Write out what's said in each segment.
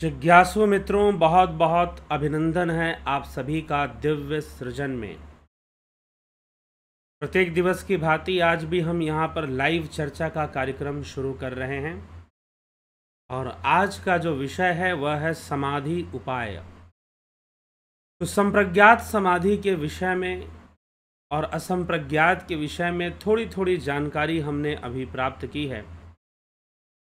जिज्ञासु मित्रों, बहुत बहुत अभिनंदन है आप सभी का दिव्य सृजन में। प्रत्येक दिवस की भांति आज भी हम यहाँ पर लाइव चर्चा का कार्यक्रम शुरू कर रहे हैं और आज का जो विषय है वह है समाधि उपाय। तो संप्रज्ञात समाधि के विषय में और असंप्रज्ञात के विषय में थोड़ी थोड़ी जानकारी हमने अभी प्राप्त की है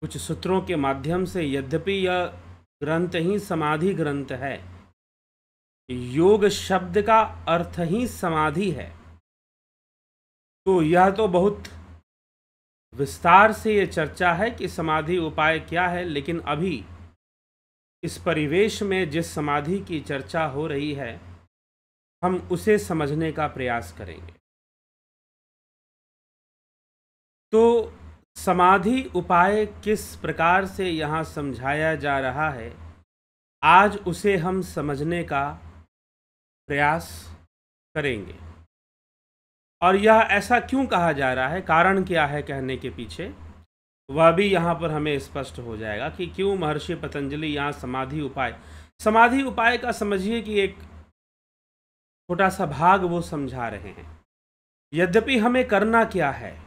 कुछ सूत्रों के माध्यम से। यद्यपि यह ग्रंथ ही समाधि ग्रंथ है, योग शब्द का अर्थ ही समाधि है, तो यह तो बहुत विस्तार से ये चर्चा है कि समाधि उपाय क्या है। लेकिन अभी इस परिवेश में जिस समाधि की चर्चा हो रही है हम उसे समझने का प्रयास करेंगे। तो समाधि उपाय किस प्रकार से यहाँ समझाया जा रहा है, आज उसे हम समझने का प्रयास करेंगे। और यह ऐसा क्यों कहा जा रहा है, कारण क्या है कहने के पीछे, वह भी यहाँ पर हमें स्पष्ट हो जाएगा कि क्यों महर्षि पतंजलि यहाँ समाधि उपाय का समझिए कि एक छोटा सा भाग वो समझा रहे हैं। यद्यपि हमें करना क्या है,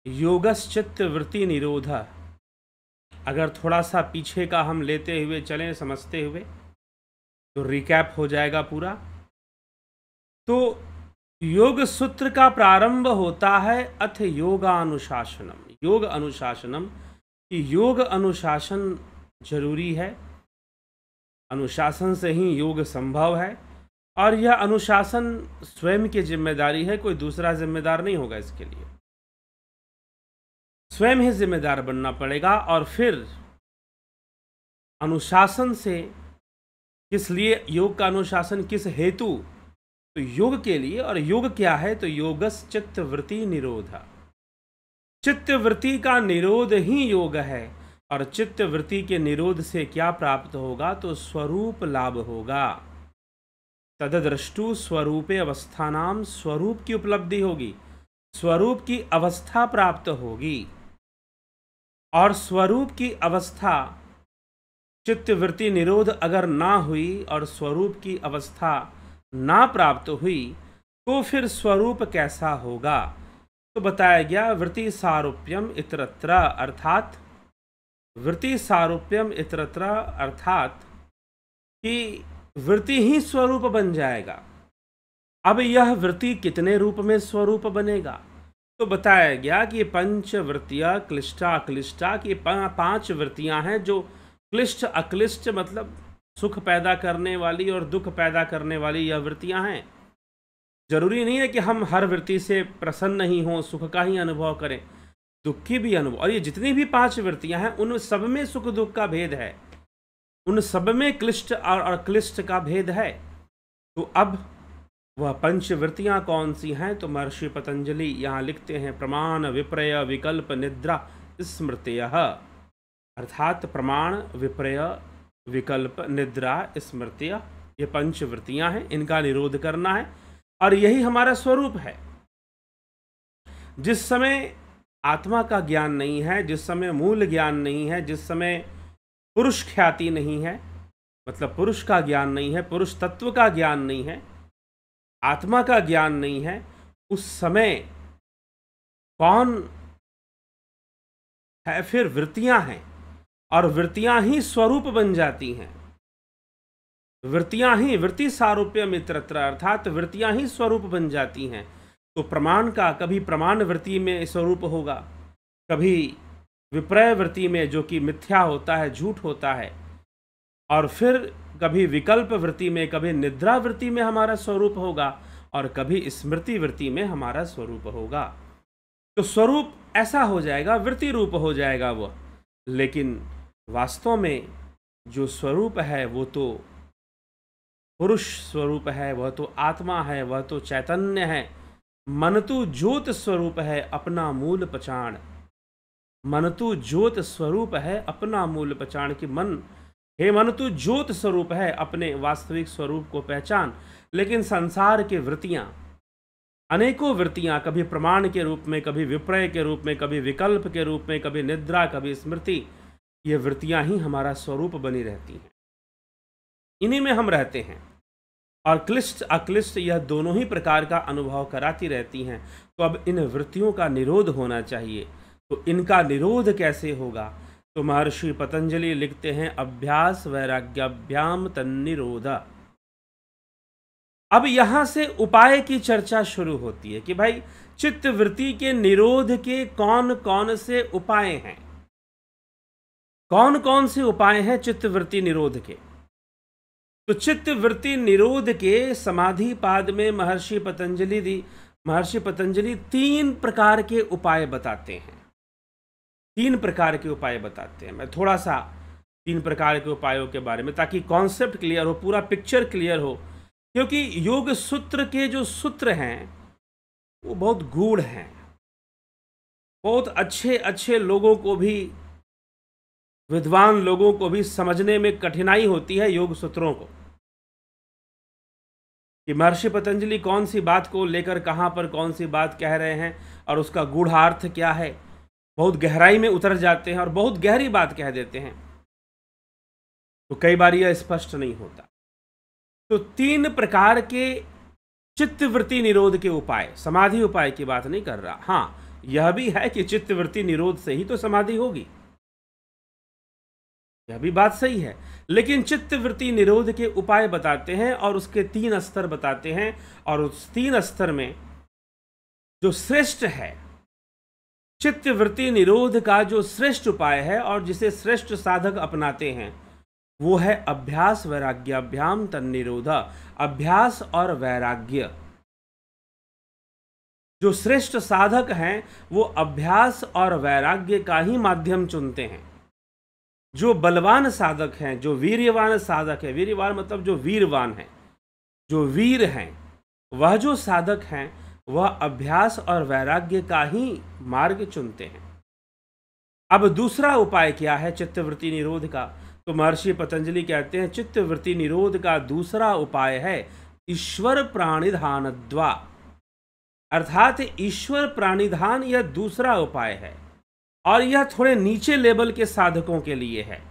योगश्चित्त वृत्ति निरोध। अगर थोड़ा सा पीछे का हम लेते हुए चलें समझते हुए तो रिकैप हो जाएगा पूरा। तो योग सूत्र का प्रारंभ होता है अथ योगानुशासनम। योग अनुशासनम, योग अनुशासन जरूरी है, अनुशासन से ही योग संभव है और यह अनुशासन स्वयं की जिम्मेदारी है, कोई दूसरा जिम्मेदार नहीं होगा इसके लिए, स्वयं ही जिम्मेदार बनना पड़ेगा। और फिर अनुशासन से किस लिए, योग का अनुशासन किस हेतु, तो योग के लिए। और योग क्या है, तो योगस चित्त वृत्ति निरोध। चित्त वृत्ति का निरोध ही योग है और चित्त वृत्ति के निरोध से क्या प्राप्त होगा, तो स्वरूप लाभ होगा। तददृष्टु स्वरूपे अवस्थानाम, स्वरूप की उपलब्धि होगी, स्वरूप की अवस्था प्राप्त होगी। और स्वरूप की अवस्था, चित्त वृत्ति निरोध अगर ना हुई और स्वरूप की अवस्था ना प्राप्त हुई तो फिर स्वरूप कैसा होगा, तो बताया गया वृत्ति सारूप्यम इतरत्र, अर्थात वृत्ति सारूप्यम इतरत्र अर्थात कि वृत्ति ही स्वरूप बन जाएगा। अब यह वृत्ति कितने रूप में स्वरूप बनेगा, तो बताया गया कि पंच वृत्तियाँ क्लिष्टा अक्लिष्टा की 5 वृत्तियाँ हैं जो क्लिष्ट अक्लिष्ट मतलब सुख पैदा करने वाली और दुख पैदा करने वाली यह वृत्तियाँ हैं। जरूरी नहीं है कि हम हर वृत्ति से प्रसन्न ही हों, सुख का ही अनुभव करें, दुख की भी अनुभव। और ये जितनी भी 5 वृत्तियाँ हैं उन सब में सुख दुख का भेद है, उन सब में क्लिष्ट और अक्लिष्ट का भेद है। तो अब वह पंचवृत्तियाँ कौन सी हैं, तो महर्षि पतंजलि यहाँ लिखते हैं प्रमाण विप्रय विकल्प निद्रा स्मृतयः, अर्थात प्रमाण विप्रय विकल्प निद्रा स्मृतय, ये पंचवृत्तियाँ हैं, इनका निरोध करना है और यही हमारा स्वरूप है। जिस समय आत्मा का ज्ञान नहीं है, जिस समय मूल ज्ञान नहीं है, जिस समय पुरुष ख्याति नहीं है, मतलब पुरुष का ज्ञान नहीं है, पुरुष तत्व का ज्ञान नहीं है, आत्मा का ज्ञान नहीं है, उस समय कौन है, फिर वृत्तियां हैं और वृत्तियां ही स्वरूप बन जाती हैं। वृत्तियां ही, वृत्ति सारूप्य मित्रत्र, अर्थात वृत्तियां ही स्वरूप बन जाती हैं। तो प्रमाण का कभी प्रमाण वृत्ति में स्वरूप होगा, कभी विप्रय वृत्ति में जो कि मिथ्या होता है, झूठ होता है, और फिर कभी विकल्प वृत्ति में, कभी निद्रा वृत्ति में हमारा स्वरूप होगा और कभी स्मृति वृत्ति में हमारा स्वरूप होगा। तो स्वरूप ऐसा हो जाएगा, वृत्ति रूप हो जाएगा वो। लेकिन वास्तव में जो स्वरूप है वो तो पुरुष स्वरूप है, वह तो आत्मा है, वह तो चैतन्य है। मन तो ज्योत स्वरूप है अपना मूल पहचान, मन तो ज्योत स्वरूप है अपना मूल पहचान। कि मन, हे मन तू ज्योत स्वरूप है, अपने वास्तविक स्वरूप को पहचान। लेकिन संसार की वृत्तियां, अनेकों वृत्तियां, कभी प्रमाण के रूप में, कभी विप्रय के रूप में, कभी विकल्प के रूप में, कभी निद्रा, कभी स्मृति, ये वृत्तियां ही हमारा स्वरूप बनी रहती हैं, इन्हीं में हम रहते हैं और क्लिष्ट अक्लिष्ट यह दोनों ही प्रकार का अनुभव कराती रहती हैं। तो अब इन वृत्तियों का निरोध होना चाहिए। तो इनका निरोध कैसे होगा? तो महर्षि पतंजलि लिखते हैं, अभ्यास वैराग्याभ्याम तन्निरोध। अब यहां से उपाय की चर्चा शुरू होती है कि भाई चित्त वृत्ति के निरोध के कौन कौन से उपाय हैं, कौन कौन से उपाय हैं चित्त वृत्ति निरोध के। तो चित्त वृत्ति निरोध के समाधि पाद में महर्षि पतंजलि 3 प्रकार के उपाय बताते हैं। 3 प्रकार के उपाय बताते हैं। मैं थोड़ा सा 3 प्रकार के उपायों के बारे में, ताकि कॉन्सेप्ट क्लियर हो, पूरा पिक्चर क्लियर हो, क्योंकि योग सूत्र के जो सूत्र हैं वो बहुत गूढ़ हैं। बहुत अच्छे अच्छे लोगों को भी, विद्वान लोगों को भी समझने में कठिनाई होती है योग सूत्रों को, कि महर्षि पतंजलि कौन सी बात को लेकर कहाँ पर कौन सी बात कह रहे हैं और उसका गूढ़ार्थ क्या है। बहुत गहराई में उतर जाते हैं और बहुत गहरी बात कह देते हैं, तो कई बार यह स्पष्ट नहीं होता। तो 3 प्रकार के चित्तवृत्ति निरोध के उपाय, समाधि उपाय की बात नहीं कर रहा। हाँ, यह भी है कि चित्तवृत्ति निरोध से ही तो समाधि होगी, यह भी बात सही है, लेकिन चित्तवृत्ति निरोध के उपाय बताते हैं और उसके 3 स्तर बताते हैं। और उस 3 स्तर में जो श्रेष्ठ है, चित्तवृत्ति निरोध का जो श्रेष्ठ उपाय है और जिसे श्रेष्ठ साधक अपनाते हैं, वो है अभ्यास वैराग्याभ्याम तन्निरोध। अभ्यास और वैराग्य, जो श्रेष्ठ साधक हैं वो अभ्यास और वैराग्य का ही माध्यम चुनते हैं। जो बलवान साधक हैं, जो वीर्यवान साधक है, वीर्यवान मतलब जो वीरवान है, जो वीर हैं, वह जो साधक हैं वह अभ्यास और वैराग्य का ही मार्ग चुनते हैं। अब दूसरा उपाय क्या है चित्तवृत्ति निरोध का? तो महर्षि पतंजलि कहते हैं चित्तवृत्ति निरोध का दूसरा उपाय है ईश्वर प्राणिधानद्वा, अर्थात ईश्वर प्राणिधान यह दूसरा उपाय है। और यह थोड़े नीचे लेवल के साधकों के लिए है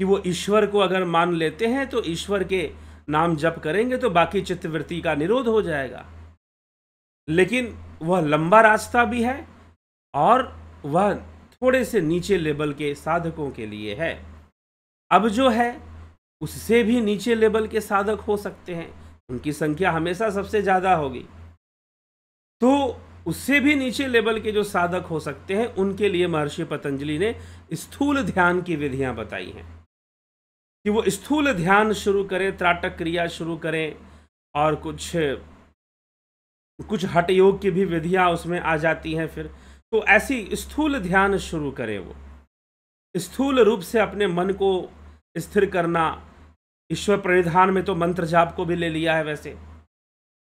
कि वो ईश्वर को अगर मान लेते हैं तो ईश्वर के नाम जप करेंगे तो बाकी चित्तवृत्ति का निरोध हो जाएगा। लेकिन वह लंबा रास्ता भी है और वह थोड़े से नीचे लेवल के साधकों के लिए है। अब जो है उससे भी नीचे लेवल के साधक हो सकते हैं, उनकी संख्या हमेशा सबसे ज़्यादा होगी। तो उससे भी नीचे लेवल के जो साधक हो सकते हैं उनके लिए महर्षि पतंजलि ने स्थूल ध्यान की विधियां बताई हैं कि वो स्थूल ध्यान शुरू करें, त्राटक क्रिया शुरू करें और कुछ हठ योग की भी विधियां उसमें आ जाती हैं। फिर तो ऐसी स्थूल ध्यान शुरू करें, वो स्थूल रूप से अपने मन को स्थिर करना। ईश्वर प्रणिधान में तो मंत्र जाप को भी ले लिया है वैसे,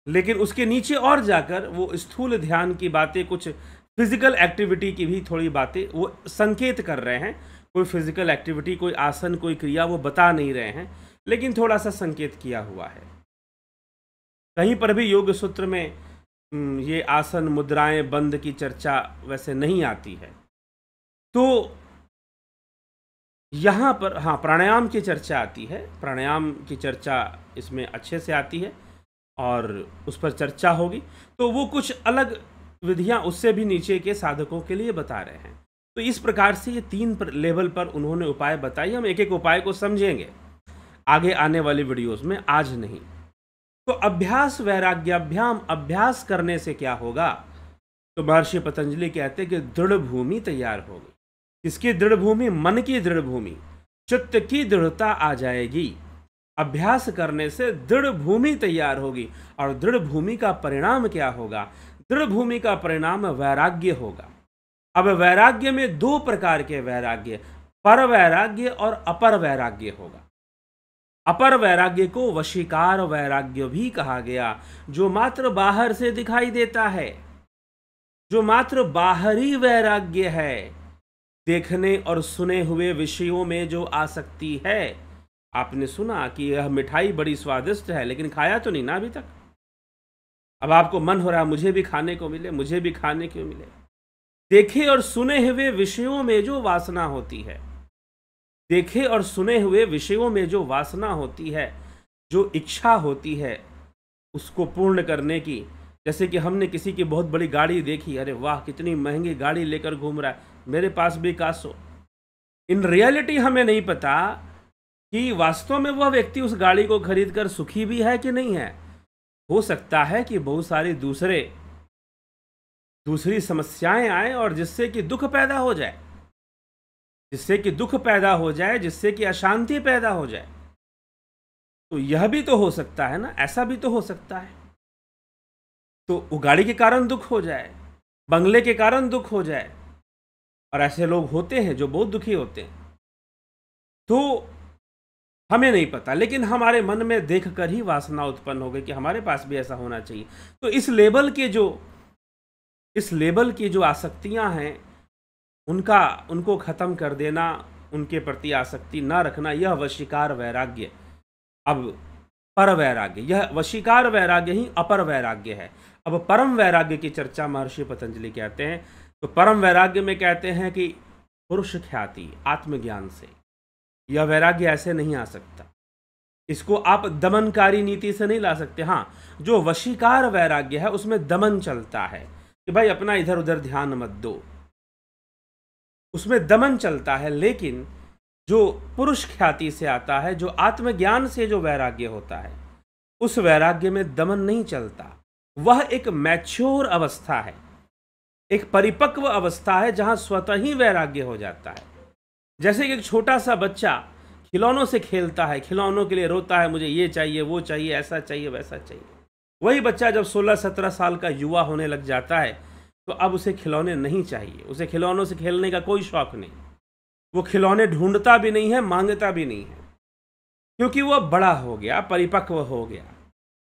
लेकिन उसके नीचे और जाकर वो स्थूल ध्यान की बातें, कुछ फिजिकल एक्टिविटी की भी थोड़ी बातें वो संकेत कर रहे हैं। कोई फिजिकल एक्टिविटी, कोई आसन, कोई क्रिया वो बता नहीं रहे हैं, लेकिन थोड़ा सा संकेत किया हुआ है। कहीं पर भी योग सूत्र में ये आसन, मुद्राएं, बंद की चर्चा वैसे नहीं आती है। तो यहाँ पर हाँ प्राणायाम की चर्चा आती है, प्राणायाम की चर्चा इसमें अच्छे से आती है और उस पर चर्चा होगी। तो वो कुछ अलग विधियां उससे भी नीचे के साधकों के लिए बता रहे हैं। तो इस प्रकार से ये 3 लेवल पर उन्होंने उपाय बताई। हम एक एक उपाय को समझेंगे आगे आने वाली वीडियोस में, आज नहीं। तो अभ्यास वैराग्याभ्याम, अभ्यास करने से क्या होगा? तो महर्षि पतंजलि कहते हैं कि दृढ़ भूमि तैयार होगी। किसकी दृढ़ भूमि? मन की दृढ़ भूमि, चित्त की दृढ़ता आ जाएगी। अभ्यास करने से दृढ़ भूमि तैयार होगी। और दृढ़ भूमि का परिणाम क्या होगा? दृढ़ भूमि का परिणाम वैराग्य होगा। अब वैराग्य में 2 प्रकार के वैराग्य, पर वैराग्य और अपर वैराग्य होगा। अपर वैराग्य को वशीकार वैराग्य भी कहा गया, जो मात्र बाहर से दिखाई देता है, जो मात्र बाहरी वैराग्य है। देखने और सुने हुए विषयों में जो आसक्ति है। आपने सुना कि यह मिठाई बड़ी स्वादिष्ट है, लेकिन खाया तो नहीं ना अभी तक। अब आपको मन हो रहा है मुझे भी खाने को मिले, मुझे भी खाने को मिले। देखे और सुने हुए विषयों में जो वासना होती है, देखे और सुने हुए विषयों में जो वासना होती है, जो इच्छा होती है उसको पूर्ण करने की। जैसे कि हमने किसी की बहुत बड़ी गाड़ी देखी, अरे वाह कितनी महंगी गाड़ी लेकर घूम रहा है, मेरे पास भी काश हो। इन रियलिटी हमें नहीं पता कि वास्तव में वह व्यक्ति उस गाड़ी को खरीदकर सुखी भी है कि नहीं है। हो सकता है कि बहुत सारी दूसरी समस्याएं आए और जिससे कि दुख पैदा हो जाए, जिससे कि दुख पैदा हो जाए, जिससे कि अशांति पैदा हो जाए। तो यह भी तो हो सकता है ना, ऐसा भी तो हो सकता है। तो वो गाड़ी के कारण दुख हो जाए, बंगले के कारण दुख हो जाए, और ऐसे लोग होते हैं जो बहुत दुखी होते हैं। तो हमें नहीं पता, लेकिन हमारे मन में देखकर ही वासना उत्पन्न हो गई कि हमारे पास भी ऐसा होना चाहिए। तो इस लेवल की जो आसक्तियां हैं उनको खत्म कर देना, उनके प्रति आसक्ति ना रखना, यह वशीकार वैराग्य। अब पर वैराग्य, यह वशीकार वैराग्य ही अपर वैराग्य है। अब परम वैराग्य की चर्चा महर्षि पतंजलि कहते हैं। तो परम वैराग्य में कहते हैं कि पुरुष ख्याति, आत्मज्ञान से। यह वैराग्य ऐसे नहीं आ सकता, इसको आप दमनकारी नीति से नहीं ला सकते। हाँ, जो वशीकार वैराग्य है उसमें दमन चलता है कि भाई अपना इधर उधर ध्यान मत दो, उसमें दमन चलता है। लेकिन जो पुरुष ख्याति से आता है, जो आत्मज्ञान से जो वैराग्य होता है, उस वैराग्य में दमन नहीं चलता। वह एक मैच्योर अवस्था है, एक परिपक्व अवस्था है, जहां स्वतः ही वैराग्य हो जाता है। जैसे कि एक छोटा सा बच्चा खिलौनों से खेलता है, खिलौनों के लिए रोता है, मुझे ये चाहिए, वो चाहिए, ऐसा चाहिए, वैसा चाहिए। वही बच्चा जब 16-17 साल का युवा होने लग जाता है तो अब उसे खिलौने नहीं चाहिए, उसे खिलौनों से खेलने का कोई शौक नहीं। वो खिलौने ढूंढता भी नहीं है, मांगता भी नहीं है, क्योंकि वह बड़ा हो गया, परिपक्व हो गया।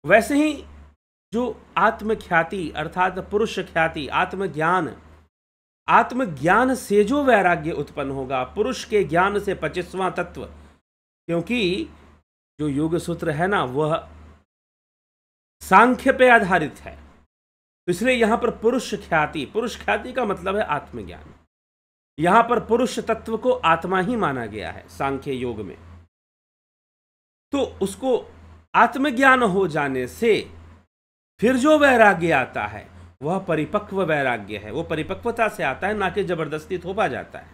वैसे ही जो आत्मख्याति अर्थात पुरुष ख्याति, आत्मज्ञान से जो वैराग्य उत्पन्न होगा, पुरुष के ज्ञान से 25वां तत्व, क्योंकि जो योग सूत्र है ना वह सांख्य पे आधारित है, तो इसलिए यहां पर पुरुष ख्याति का मतलब है आत्मज्ञान। यहां पर पुरुष तत्व को आत्मा ही माना गया है सांख्य योग में। तो उसको आत्मज्ञान हो जाने से फिर जो वैराग्य आता है वह परिपक्व वैराग्य है। वो परिपक्वता से आता है, ना कि जबरदस्ती थोपा जाता है।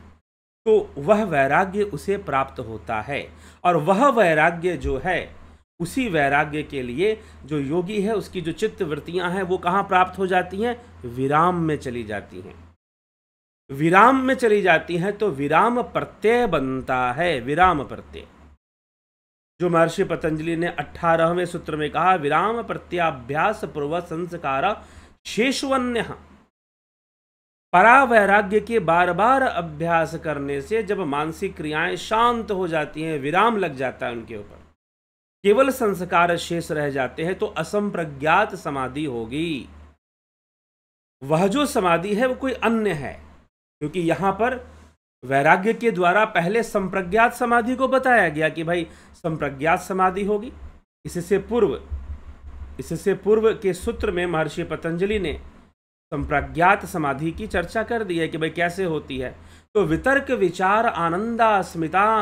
तो वह वैराग्य उसे प्राप्त होता है, और वह वैराग्य जो है, उसी वैराग्य के लिए जो योगी है उसकी जो चित्त वृत्तियां हैं वो कहाँ प्राप्त हो जाती हैं? विराम में चली जाती हैं। विराम में चली जाती हैं तो विराम प्रत्यय बनता है। विराम प्रत्यय जो महर्षि पतंजलि ने 18वें सूत्र में कहा, विराम प्रत्याभ्यास पूर्व संस्कार शेषवन्य। परा वैराग्य के बार बार अभ्यास करने से जब मानसिक क्रियाएं शांत हो जाती हैं, विराम लग जाता है उनके ऊपर, केवल संस्कार शेष रह जाते हैं, तो असंप्रज्ञात समाधि होगी। वह जो समाधि है वो कोई अन्य है, क्योंकि यहां पर वैराग्य के द्वारा पहले संप्रज्ञात समाधि को बताया गया कि भाई संप्रज्ञात समाधि होगी। इससे पूर्व के सूत्र में महर्षि पतंजलि ने संप्रज्ञात समाधि की चर्चा कर दी है कि भाई कैसे होती है। तो वितर्क विचार आनंदा अस्मिता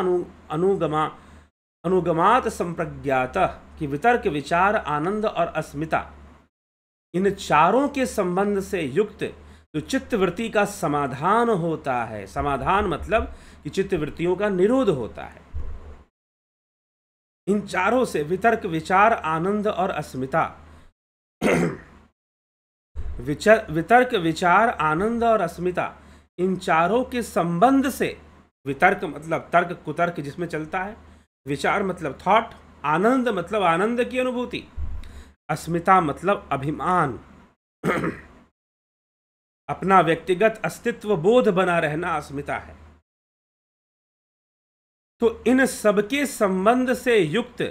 अनुगमात संप्रज्ञात, कि वितर्क विचार आनंद और अस्मिता, इन चारों के संबंध से युक्त जो चित्त वृत्ति का समाधान होता है। समाधान मतलब कि चित्त वृत्तियों का निरोध होता है। इन चारों से वितर्क विचार आनंद और अस्मिता वितर्क विचार आनंद और अस्मिता, इन चारों के संबंध से, वितर्क मतलब तर्क कुतर्क जिसमें चलता है, विचार मतलब थॉट, आनंद मतलब आनंद की अनुभूति, अस्मिता मतलब अभिमान अपना व्यक्तिगत अस्तित्व बोध बना रहना अस्मिता है। तो इन सबके संबंध से युक्त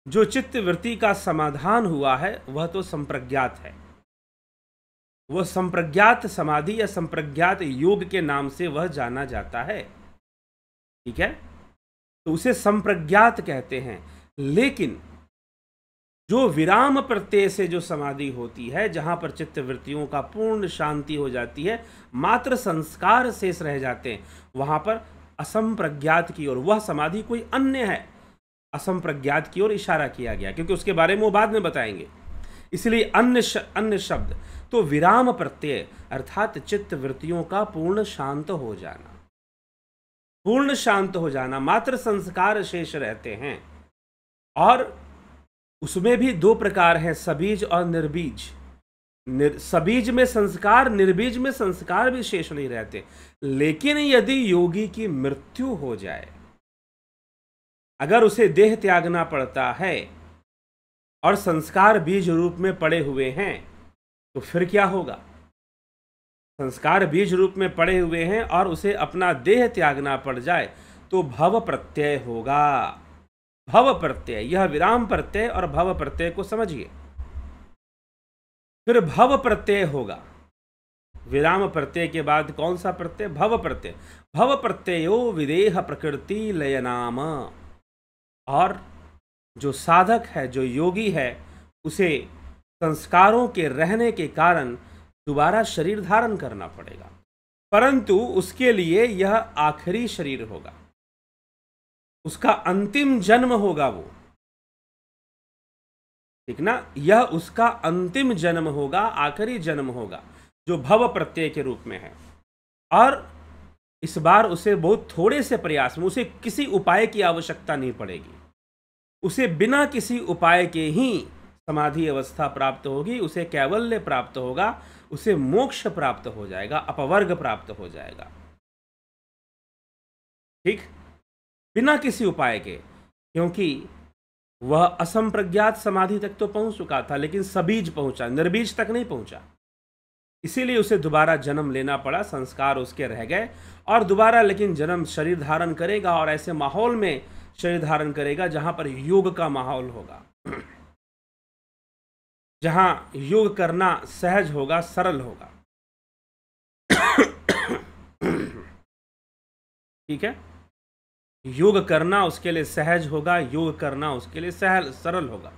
जो चित्त वृत्ति का समाधान हुआ है वह तो संप्रज्ञात है। वह संप्रज्ञात समाधि या संप्रज्ञात योग के नाम से वह जाना जाता है। ठीक है, तो उसे संप्रज्ञात कहते हैं। लेकिन जो विराम प्रत्यय से जो समाधि होती है, जहां पर चित्त वृत्तियों का पूर्ण शांति हो जाती है, मात्र संस्कार शेष रह जाते हैं, वहां पर असंप्रज्ञात की ओर, वह समाधि कोई अन्य है, असंप्रज्ञात की ओर इशारा किया गया, क्योंकि उसके बारे में वो बाद में बताएंगे। इसलिए अन्य शब्द तो विराम प्रत्यय अर्थात चित्त वृत्तियों का पूर्ण शांत हो जाना, पूर्ण शांत हो जाना, मात्र संस्कार शेष रहते हैं। और उसमें भी दो प्रकार हैं, सबीज और निर्बीज। सबीज में संस्कार, निर्बीज में संस्कार भी शेष नहीं रहते। लेकिन यदि योगी की मृत्यु हो जाए, अगर उसे देह त्यागना पड़ता है और संस्कार बीज रूप में पड़े हुए हैं, तो फिर क्या होगा? संस्कार बीज रूप में पड़े हुए हैं और उसे अपना देह त्यागना पड़ जाए तो भव प्रत्यय होगा। भव प्रत्यय, यह विराम प्रत्यय और भव प्रत्यय को समझिए। फिर भव प्रत्यय होगा। विराम प्रत्यय के बाद कौन सा प्रत्यय? भव प्रत्यय। भव प्रत्ययो विदेह प्रकृति लयनाम। और जो साधक है, जो योगी है, उसे संस्कारों के रहने के कारण दोबारा शरीर धारण करना पड़ेगा, परंतु उसके लिए यह आखिरी शरीर होगा, उसका अंतिम जन्म होगा वो, ठीक ना? यह उसका अंतिम जन्म होगा, आखिरी जन्म होगा, जो भव प्रत्यय के रूप में है। और इस बार उसे बहुत थोड़े से प्रयास में, उसे किसी उपाय की आवश्यकता नहीं पड़ेगी, उसे बिना किसी उपाय के ही समाधि अवस्था प्राप्त होगी, उसे कैवल्य प्राप्त होगा, उसे मोक्ष प्राप्त हो जाएगा, अपवर्ग प्राप्त हो जाएगा, ठीक, बिना किसी उपाय के। क्योंकि वह असंप्रज्ञात समाधि तक तो पहुंच चुका था, लेकिन सबीज पहुंचा, निर्बीज तक नहीं पहुंचा। इसीलिए उसे दोबारा जन्म लेना पड़ा, संस्कार उसके रह गए, और दोबारा लेकिन जन्म शरीर धारण करेगा, और ऐसे माहौल में शरीर धारण करेगा जहां पर योग का माहौल होगा, जहां योग करना सहज होगा, सरल होगा। ठीक है, योग करना उसके लिए सहज होगा, योग करना उसके लिए सरल होगा।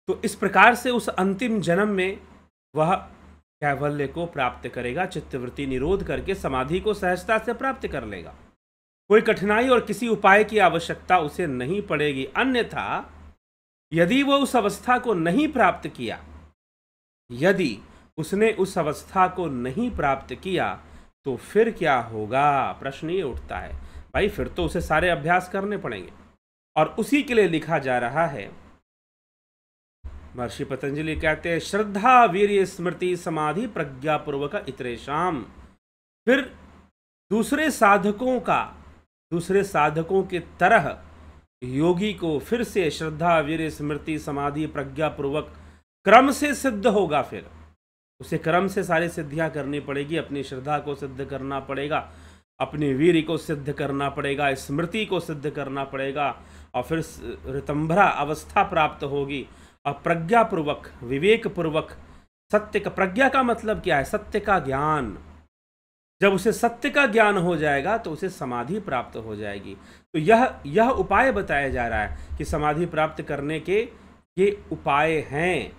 तो इस प्रकार से उस अंतिम जन्म में वह कैवल्य को प्राप्त करेगा, चित्तवृत्ति निरोध करके समाधि को सहजता से प्राप्त कर लेगा। कोई कठिनाई और किसी उपाय की आवश्यकता उसे नहीं पड़ेगी। अन्यथा यदि वो उस अवस्था को नहीं प्राप्त किया, यदि उसने उस अवस्था को नहीं प्राप्त किया, तो फिर क्या होगा? प्रश्न ये उठता है। भाई फिर तो उसे सारे अभ्यास करने पड़ेंगे, और उसी के लिए लिखा जा रहा है। महर्षि पतंजलि कहते हैं, श्रद्धा वीर्य स्मृति समाधि प्रज्ञापूर्वक इतरेशाम। फिर दूसरे साधकों के तरह योगी को फिर से श्रद्धा वीर्य स्मृति समाधि प्रज्ञापूर्वक क्रम से सिद्ध होगा। फिर उसे क्रम से सारी सिद्धियां करनी पड़ेगी। अपनी श्रद्धा को सिद्ध करना पड़ेगा, अपने वीर्य को सिद्ध करना पड़ेगा, स्मृति को सिद्ध करना पड़ेगा, और फिर ऋतंभरा अवस्था प्राप्त होगी। और प्रज्ञापूर्वक, विवेकपूर्वक, सत्य का, प्रज्ञा का मतलब क्या है? सत्य का ज्ञान। जब उसे सत्य का ज्ञान हो जाएगा तो उसे समाधि प्राप्त हो जाएगी। तो यह उपाय बताया जा रहा है कि समाधि प्राप्त करने के ये उपाय हैं।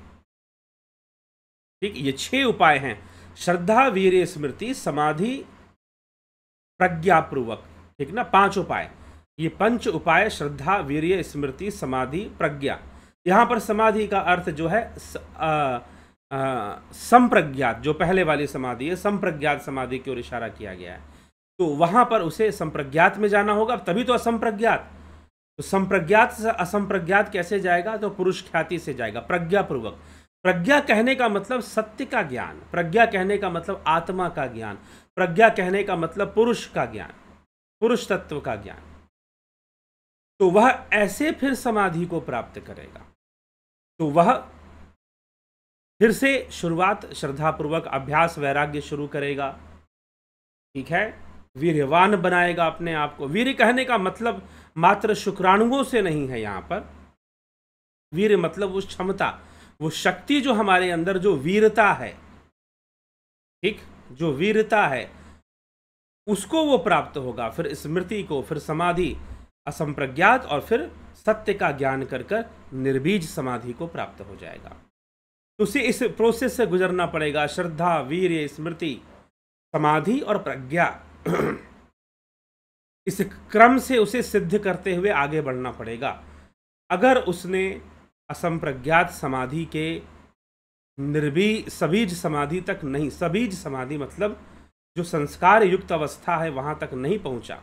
ठीक, ये 6 उपाय हैं: श्रद्धा वीर्य स्मृति समाधि प्रज्ञापूर्वक। ठीक ना, 5 उपाय। ये 5 उपाय, श्रद्धा वीर्य स्मृति समाधि प्रज्ञा। यहां पर समाधि का अर्थ जो है संप्रज्ञात, जो पहले वाली समाधि है, संप्रज्ञात समाधि की ओर इशारा किया गया है। तो वहां पर उसे संप्रज्ञात में जाना होगा, तभी तो असंप्रज्ञात। तो संप्रज्ञात से असंप्रज्ञात कैसे जाएगा? तो पुरुष ख्याति से जाएगा, प्रज्ञापूर्वक। प्रज्ञा कहने का मतलब सत्य का ज्ञान, प्रज्ञा कहने का मतलब आत्मा का ज्ञान, प्रज्ञा कहने का मतलब पुरुष का ज्ञान, पुरुष तत्व का ज्ञान। तो वह ऐसे फिर समाधि को प्राप्त करेगा। तो वह फिर से शुरुआत श्रद्धापूर्वक अभ्यास वैराग्य शुरू करेगा। ठीक है, वीर्यवान बनाएगा अपने आप को। वीर्य कहने का मतलब मात्र शुक्राणुओं से नहीं है। यहां पर वीर्य मतलब वो क्षमता, वो शक्ति जो हमारे अंदर, जो वीरता है, ठीक, जो वीरता है, उसको वो प्राप्त होगा। फिर स्मृति को, फिर समाधि असंप्रज्ञात, और फिर सत्य का ज्ञान कर कर निर्बीज समाधि को प्राप्त हो जाएगा। तो उसे इस प्रोसेस से गुजरना पड़ेगा, श्रद्धा, वीर्य, स्मृति, समाधि और प्रज्ञा। इस क्रम से उसे सिद्ध करते हुए आगे बढ़ना पड़ेगा। अगर उसने असंप्रज्ञात समाधि के सबीज समाधि तक नहीं, सबीज समाधि मतलब जो संस्कार युक्त अवस्था है वहां तक नहीं पहुंचा,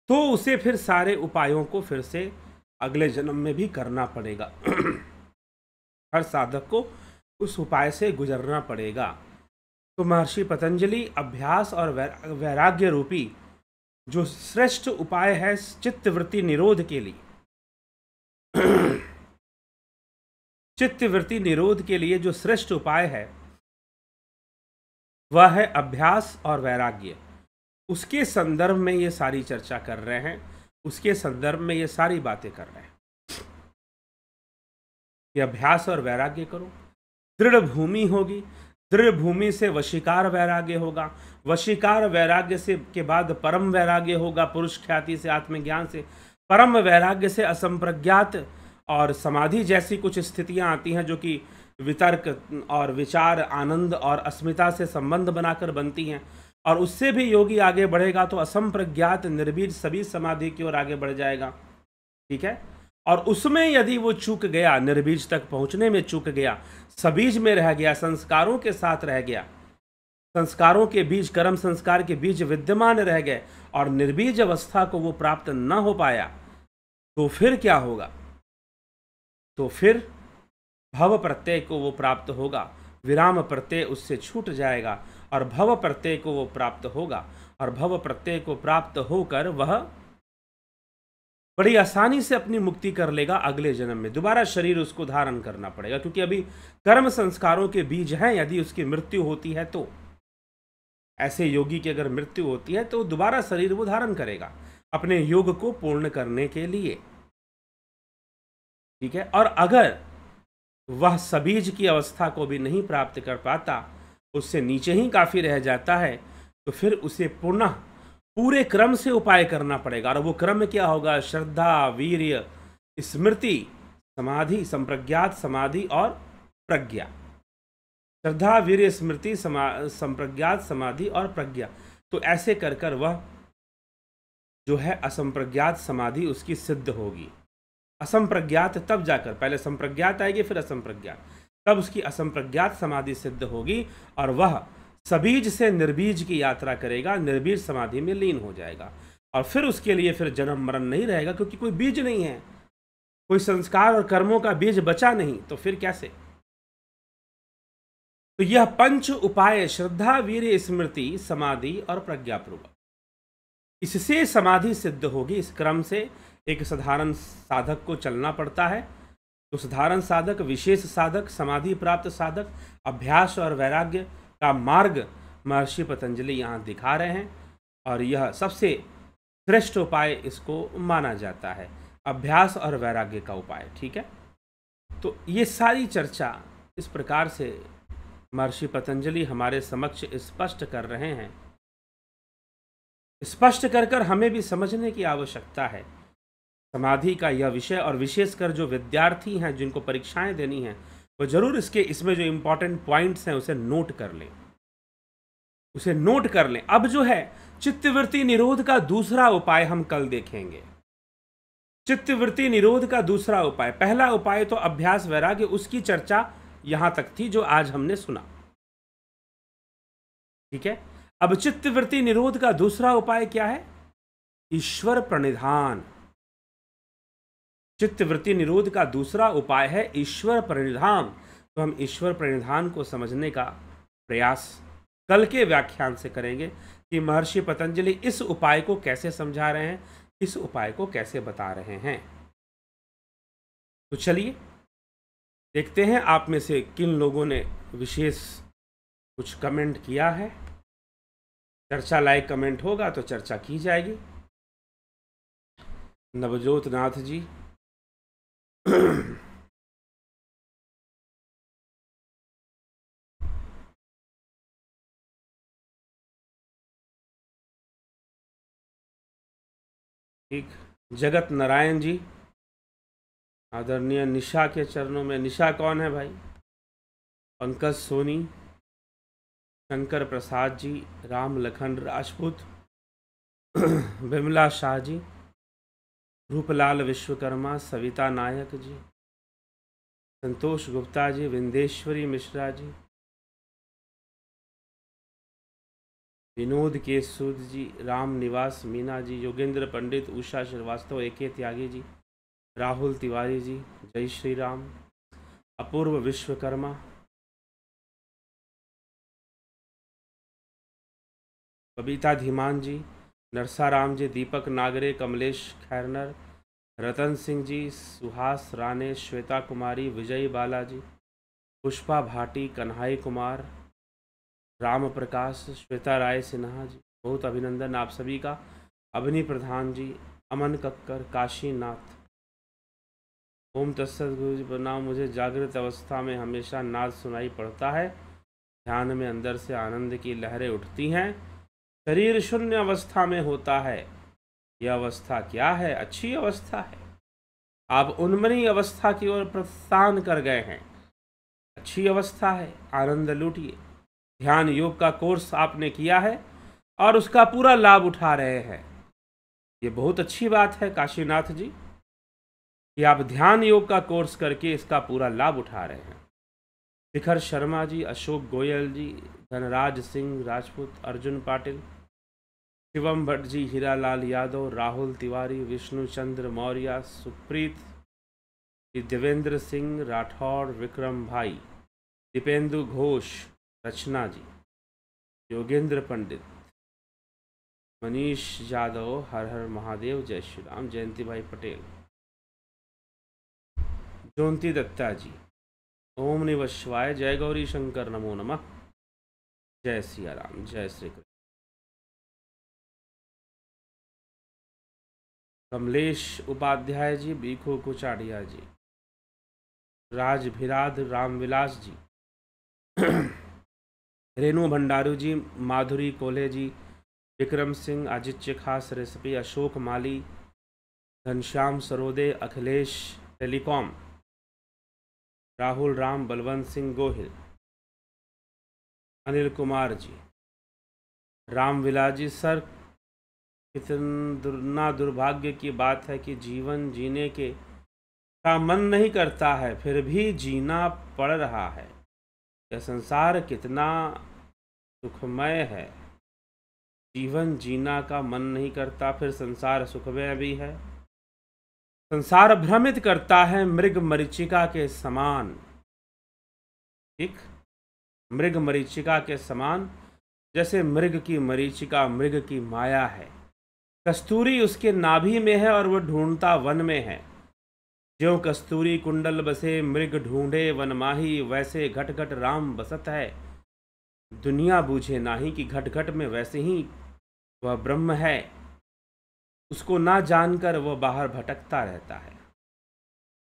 तो उसे फिर सारे उपायों को फिर से अगले जन्म में भी करना पड़ेगा। हर साधक को उस उपाय से गुजरना पड़ेगा। तो महर्षि पतंजलि अभ्यास और वैराग्य रूपी जो श्रेष्ठ उपाय है चित्तवृत्ति निरोध के लिए, चित्तवृत्ति निरोध के लिए जो श्रेष्ठ उपाय है वह है अभ्यास और वैराग्य। उसके संदर्भ में ये सारी चर्चा कर रहे हैं, उसके संदर्भ में ये सारी बातें कर रहे हैं कि अभ्यास और वैराग्य करो। दृढ़ भूमि होगी, दृढ़ भूमि से वशीकार वैराग्य होगा, वशीकार वैराग्य से के बाद परम वैराग्य होगा, पुरुष ख्याति से, आत्मज्ञान से। परम वैराग्य से असंप्रज्ञात और समाधि जैसी कुछ स्थितियां आती हैं जो कि वितर्क और विचार, आनंद और अस्मिता से संबंध बनाकर बनती हैं, और उससे भी योगी आगे बढ़ेगा तो असंप्रज्ञात निर्बीज सभी समाधि की ओर आगे बढ़ जाएगा। ठीक है, और उसमें यदि वो चूक गया, निर्बीज तक पहुंचने में चूक गया, सबीज में रह गया, संस्कारों के साथ रह गया, संस्कारों के बीज, कर्म संस्कार के बीज विद्यमान रह गए और निर्बीज अवस्था को वो प्राप्त न हो पाया, तो फिर क्या होगा? तो फिर भव प्रत्यय को वो प्राप्त होगा, विराम प्रत्यय उससे छूट जाएगा और भव प्रत्यय को वो प्राप्त होगा, और भव प्रत्यय को प्राप्त होकर वह बड़ी आसानी से अपनी मुक्ति कर लेगा। अगले जन्म में दोबारा शरीर उसको धारण करना पड़ेगा, क्योंकि अभी कर्म संस्कारों के बीज हैं। यदि उसकी मृत्यु होती है तो, ऐसे योगी की अगर मृत्यु होती है तो दोबारा शरीर वो धारण करेगा अपने योग को पूर्ण करने के लिए। ठीक है, और अगर वह सबीज की अवस्था को भी नहीं प्राप्त कर पाता, उससे नीचे ही काफी रह जाता है, तो फिर उसे पुनः पूरे क्रम से उपाय करना पड़ेगा। और वो क्रम क्या होगा? श्रद्धा, वीर्य, स्मृति, समाधि, संप्रज्ञात समाधि और प्रज्ञा। श्रद्धा, वीर्य, स्मृति, संप्रज्ञात समाधि और प्रज्ञा। तो ऐसे कर कर वह जो है असंप्रज्ञात समाधि उसकी सिद्ध होगी। असंप्रज्ञात तब जाकर, पहले संप्रज्ञात आएगी फिर असंप्रज्ञात, तब उसकी असंप्रज्ञात समाधि सिद्ध होगी और वह सबीज से निर्बीज की यात्रा करेगा, निर्बीज समाधि में लीन हो जाएगा। और फिर उसके लिए फिर जन्म मरण नहीं रहेगा, क्योंकि कोई बीज नहीं है, कोई संस्कार और कर्मों का बीज बचा नहीं, तो फिर कैसे? तो यह पंच उपाय श्रद्धा, वीर्य, स्मृति, समाधि और प्रज्ञापूर्वक, इससे समाधि सिद्ध होगी। इस क्रम से एक साधारण साधक को चलना पड़ता है। तो साधारण साधक, विशेष साधक, समाधि प्राप्त साधक, अभ्यास और वैराग्य का मार्ग महर्षि पतंजलि यहाँ दिखा रहे हैं, और यह सबसे श्रेष्ठ उपाय इसको माना जाता है, अभ्यास और वैराग्य का उपाय। ठीक है, तो ये सारी चर्चा इस प्रकार से महर्षि पतंजलि हमारे समक्ष स्पष्ट कर रहे हैं। स्पष्ट कर कर हमें भी समझने की आवश्यकता है समाधि का यह विषय, और विशेषकर जो विद्यार्थी हैं जिनको परीक्षाएं देनी हैं, वो जरूर इसमें जो इम्पोर्टेंट पॉइंट्स हैं उसे नोट कर लें, उसे नोट कर लें। अब जो है चित्तवृत्ति निरोध का दूसरा उपाय हम कल देखेंगे। चित्तवृत्ति निरोध का दूसरा उपाय, पहला उपाय तो अभ्यास वैराग्य, उसकी चर्चा यहां तक थी जो आज हमने सुना। ठीक है, अब चित्तवृत्ति निरोध का दूसरा उपाय क्या है? ईश्वर प्रणिधान। चित्तवृत्ति निरोध का दूसरा उपाय है ईश्वर प्रणिधान। तो हम ईश्वर प्रणिधान को समझने का प्रयास कल के व्याख्यान से करेंगे कि महर्षि पतंजलि इस उपाय को कैसे समझा रहे हैं, इस उपाय को कैसे बता रहे हैं। तो चलिए देखते हैं आप में से किन लोगों ने विशेष कुछ कमेंट किया है। चर्चा लायक कमेंट होगा तो चर्चा की जाएगी। नवजोत नाथ जी ठीक। जगत नारायण जी, आदरणीय निशा के चरणों में। निशा कौन है भाई? पंकज सोनी, शंकर प्रसाद जी, राम लखन राजपूत, विमला शाह जी, रूपलाल विश्वकर्मा, सविता नायक जी, संतोष गुप्ता जी, विंदेश्वरी मिश्रा जी, विनोद के सूद जी, राम निवास मीना जी, योगेंद्र पंडित, उषा श्रीवास्तव, एके त्यागी जी, राहुल तिवारी जी, जय श्री राम, अपूर्व विश्वकर्मा, बबीता धीमान जी, नरसाराम जी, दीपक नागरे, कमलेश खैरनर, रतन सिंह जी, सुहास राणे, श्वेता कुमारी, विजय बालाजी, पुष्पा भाटी, कन्हाई कुमार, राम प्रकाश, श्वेता राय सिन्हा जी, बहुत अभिनंदन आप सभी का। अवनी प्रधान जी, अमन कक्कर, काशीनाथ, ओम तत्सत गुरु जी प्रणाम। मुझे जागृत अवस्था में हमेशा नाद सुनाई पड़ता है, ध्यान में अंदर से आनंद की लहरें उठती हैं, शरीर शून्य अवस्था में होता है। यह अवस्था क्या है? अच्छी अवस्था है। आप उन्मनी अवस्था की ओर प्रस्थान कर गए हैं, अच्छी अवस्था है, आनंद लूटिए। ध्यान योग का कोर्स आपने किया है और उसका पूरा लाभ उठा रहे हैं, ये बहुत अच्छी बात है काशीनाथ जी कि आप ध्यान योग का कोर्स करके इसका पूरा लाभ उठा रहे हैं। शिखर शर्मा जी, अशोक गोयल जी, धनराज सिंह राजपूत, अर्जुन पाटिल, शिवम भट्ट जी, हीरालाल यादव, राहुल तिवारी, विष्णु चंद्र मौर्य, सुप्रीत जी, देवेंद्र सिंह राठौड़, विक्रम भाई, दीपेंदु घोष, रचना जी, योगेंद्र पंडित, मनीष यादव, हर हर महादेव, जय श्री राम, जयंती भाई पटेल, ज्योति दत्ता जी, ओम नमः शिवाय, जय गौरी शंकर, नमो नमः, जय सिया राम, जय श्री कृष्ण। कमलेश उपाध्याय जी, बीखू कुचाड़िया जी, राज भिराद, रामविलास जी, रेणु भंडारू जी, माधुरी कोल्हे जी, विक्रम सिंह, आदित्य खास रेसिपी, अशोक माली, घनश्याम सरोदे, अखिलेश टेलीकॉम, राहुल राम, बलवंत सिंह गोहिल, अनिल कुमार जी, रामविलास जी। सर कितना दुर्भाग्य की बात है कि जीवन जीने के का मन नहीं करता है, फिर भी जीना पड़ रहा है। यह संसार कितना सुखमय है, जीवन जीना का मन नहीं करता, फिर संसार सुखमय भी है। संसार भ्रमित करता है मृग मरीचिका के समान, ठीक, मृग मरीचिका के समान, जैसे मृग की मरीचिका मृग की माया है, कस्तूरी उसके नाभि में है और वह ढूंढता वन में है। ज्यों कस्तूरी कुंडल बसे मृग ढूंढे वन माही, वैसे घट घट राम बसत है, दुनिया बूझे नाही कि घट घट में वैसे ही वह ब्रह्म है। उसको ना जानकर वह बाहर भटकता रहता है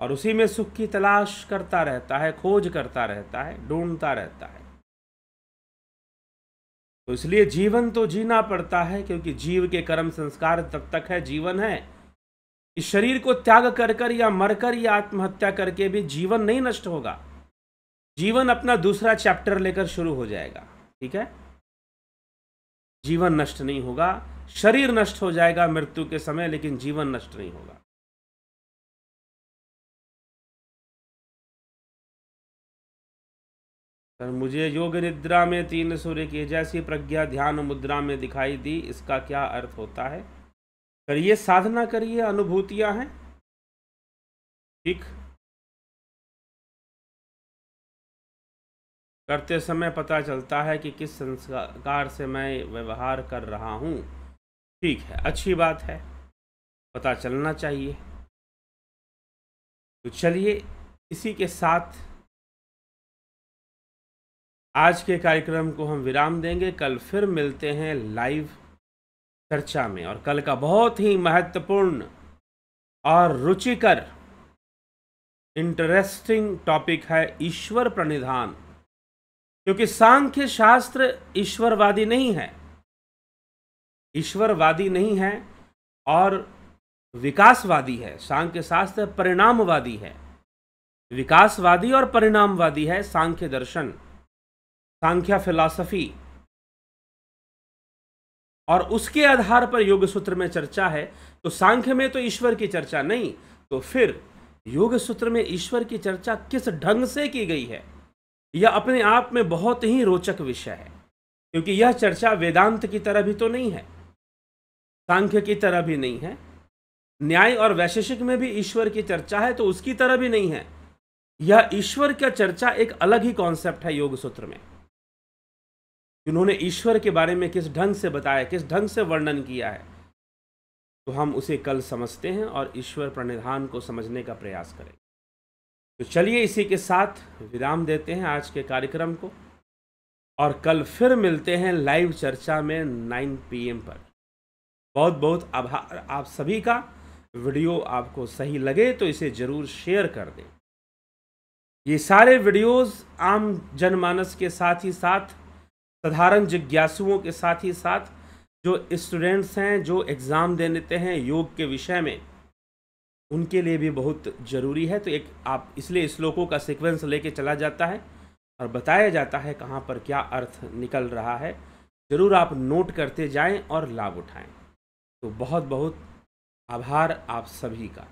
और उसी में सुख की तलाश करता रहता है, खोज करता रहता है, ढूंढता रहता है। तो इसलिए जीवन तो जीना पड़ता है, क्योंकि जीव के कर्म संस्कार तब तक है जीवन है। इस शरीर को त्याग कर कर या मरकर या आत्महत्या करके भी जीवन नहीं नष्ट होगा, जीवन अपना दूसरा चैप्टर लेकर शुरू हो जाएगा, ठीक है। जीवन नष्ट नहीं होगा, शरीर नष्ट हो जाएगा मृत्यु के समय, लेकिन जीवन नष्ट नहीं होगा। सर मुझे योग निद्रा में 3 सूर्य की जैसी प्रज्ञा ध्यान मुद्रा में दिखाई दी, इसका क्या अर्थ होता है? करिए साधना करिए, अनुभूतियां हैं, ठीक। करते समय पता चलता है कि किस संस्कार से मैं व्यवहार कर रहा हूं, ठीक है, अच्छी बात है, पता चलना चाहिए। तो चलिए इसी के साथ आज के कार्यक्रम को हम विराम देंगे। कल फिर मिलते हैं लाइव चर्चा में, और कल का बहुत ही महत्वपूर्ण और रुचिकर इंटरेस्टिंग टॉपिक है ईश्वर प्रणिधान, क्योंकि सांख्य शास्त्र ईश्वरवादी नहीं है, ईश्वरवादी नहीं है, और विकासवादी है, सांख्य शास्त्र परिणामवादी है। विकासवादी और परिणामवादी है सांख्य दर्शन, सांख्य फिलॉसफी। और उसके आधार पर योग सूत्र में चर्चा है। तो सांख्य में तो ईश्वर की चर्चा नहीं, तो फिर योग सूत्र में ईश्वर की चर्चा किस ढंग से की गई है, यह अपने आप में बहुत ही रोचक विषय है। क्योंकि यह चर्चा वेदांत की तरह भी तो नहीं है, सांख्य की तरह भी नहीं है, न्याय और वैशेषिक में भी ईश्वर की चर्चा है तो उसकी तरह भी नहीं है। यह ईश्वर का चर्चा एक अलग ही कॉन्सेप्ट है योग सूत्र में। उन्होंने ईश्वर के बारे में किस ढंग से बताया, किस ढंग से वर्णन किया है, तो हम उसे कल समझते हैं और ईश्वर प्रणिधान को समझने का प्रयास करें। तो चलिए इसी के साथ विराम देते हैं आज के कार्यक्रम को, और कल फिर मिलते हैं लाइव चर्चा में 9 PM पर। बहुत बहुत आभार आप सभी का। वीडियो आपको सही लगे तो इसे जरूर शेयर कर दें। ये सारे वीडियोस आम जनमानस के साथ ही साथ साधारण जिज्ञासुओं के साथ ही साथ जो स्टूडेंट्स हैं, जो एग्ज़ाम देते हैं योग के विषय में, उनके लिए भी बहुत ज़रूरी है। तो एक आप इसलिए श्लोकों का सीक्वेंस लेके चला जाता है और बताया जाता है कहाँ पर क्या अर्थ निकल रहा है। ज़रूर आप नोट करते जाएं और लाभ उठाएं। तो बहुत बहुत आभार आप सभी का।